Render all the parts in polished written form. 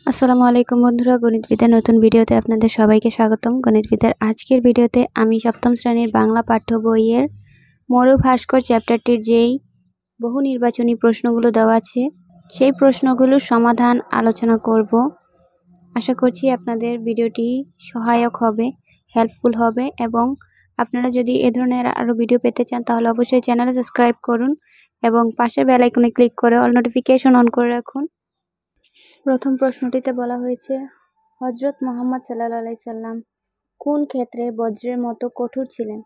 আসসালামু আলাইকুম বন্ধুরা, গণিতবিদের নতুন ভিডিওতে আপনাদের সবাইকে স্বাগতম। গণিতবিদের আজকের ভিডিওতে আমি সপ্তম শ্রেণীর বাংলা পাঠ্য বইয়ের মরুভাস্কর চ্যাপ্টারটির যেই বহু নির্বাচনী প্রশ্নগুলো দেওয়া আছে সেই প্রশ্নগুলোর সমাধান আলোচনা করব। আশা করছি আপনাদের ভিডিওটি সহায়ক হবে, হেল্পফুল হবে এবং আপনারা যদি এ ধরনের আরও ভিডিও পেতে চান তাহলে অবশ্যই চ্যানেলে সাবস্ক্রাইব করুন এবং পাশের বেল আইকনে ক্লিক করে অল নোটিফিকেশন অন করে রাখুন। প্রথম প্রশ্নটিতে বলা হয়েছে, হযরত মুহাম্মদ সাল্লাল্লাহু আলাইহি সাল্লাম কোন ক্ষেত্রে বজ্রের মতো কঠোর ছিলেন?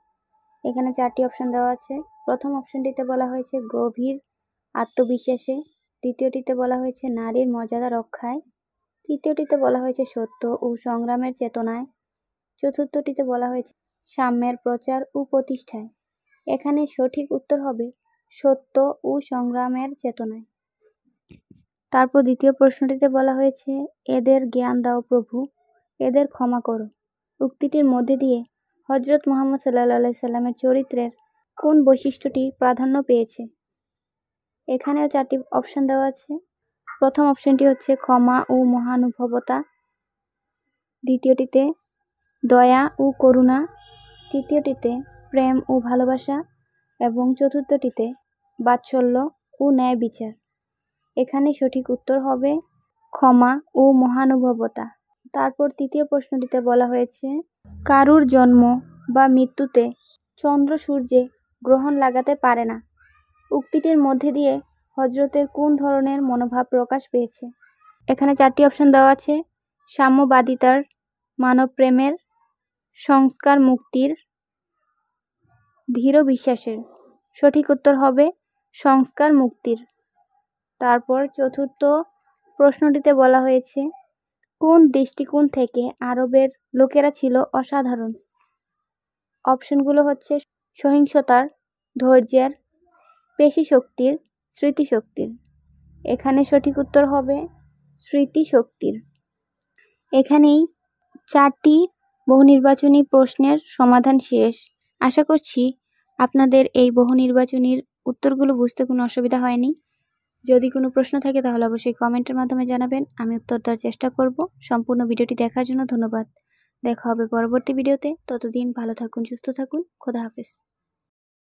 এখানে 4টি অপশন দেওয়া আছে। প্রথম অপশনটিতে বলা হয়েছে গভীর আত্মবিশ্বাসে, দ্বিতীয়টিতে বলা হয়েছে নারীর মর্যাদা রক্ষায়, তৃতীয়টিতে বলা হয়েছে সত্য ও সংগ্রামের চেতনায়, চতুর্থটিতে বলা হয়েছে সাম্যের প্রচার ও প্রতিষ্ঠায়। এখানে সঠিক উত্তর হবে সত্য ও সংগ্রামের চেতনায়। তারপর দ্বিতীয় প্রশ্নটিতে বলা হয়েছে এদের জ্ঞান দাও প্রভু, এদের ক্ষমা করো। উক্তিটির মধ্যে দিয়ে হযরত মুহাম্মদ সাল্লাল্লাহু আলাইহি সাল্লামের চরিত্রের কোন বৈশিষ্ট্যটি প্রাধান্য পেয়েছে? এখানেও 4টি অপশন দেওয়া আছে। প্রথম অপশনটি হচ্ছে ক্ষমা ও মহানুভবতা, দ্বিতীয়টিতে দয়া ও করুণা, তৃতীয়টিতে প্রেম ও ভালোবাসা এবং চতুর্থটিতে বাৎসল্য ও ন্যায় বিচার। এখানে সঠিক উত্তর হবে ক্ষমা ও মহানুভবতা। তারপর তৃতীয় প্রশ্নটিতে বলা হয়েছে কারুর জন্ম বা মৃত্যুতে চন্দ্র সূর্যে গ্রহণ লাগাতে পারে না। উক্তিটির মধ্যে দিয়ে হযরতের কোন ধরনের মনোভাব প্রকাশ পেয়েছে? এখানে 4টি অপশন দেওয়া আছে। সাম্যবাদিতার, মানব প্রেমের, সংস্কার মুক্তির, দৃঢ় বিশ্বাসের। সঠিক উত্তর হবে সংস্কার মুক্তির। তারপর চতুর্থ প্রশ্নটিতে বলা হয়েছে কোন দৃষ্টিকোণ থেকে আরবের লোকেরা ছিল অসাধারণ? অপশনগুলো হচ্ছে সহিংসতার, ধৈর্যের, পেশিশক্তির, স্মৃতিশক্তির। এখানে সঠিক উত্তর হবে স্মৃতিশক্তির। এখানেই 4টি বহু নির্বাচনী প্রশ্নের সমাধান শেষ। আশা করছি আপনাদের এই বহু নির্বাচনীর উত্তরগুলো বুঝতে কোনো অসুবিধা হয়নি। যদি কোনো প্রশ্ন থাকে তাহলে অবশ্যই কমেন্টের মাধ্যমে জানাবেন, আমি উত্তর দেওয়ার চেষ্টা করব। সম্পূর্ণ ভিডিওটি দেখার জন্য ধন্যবাদ। দেখা হবে পরবর্তী ভিডিওতে। ততদিন ভালো থাকুন, সুস্থ থাকুন। খোদা হাফেজ।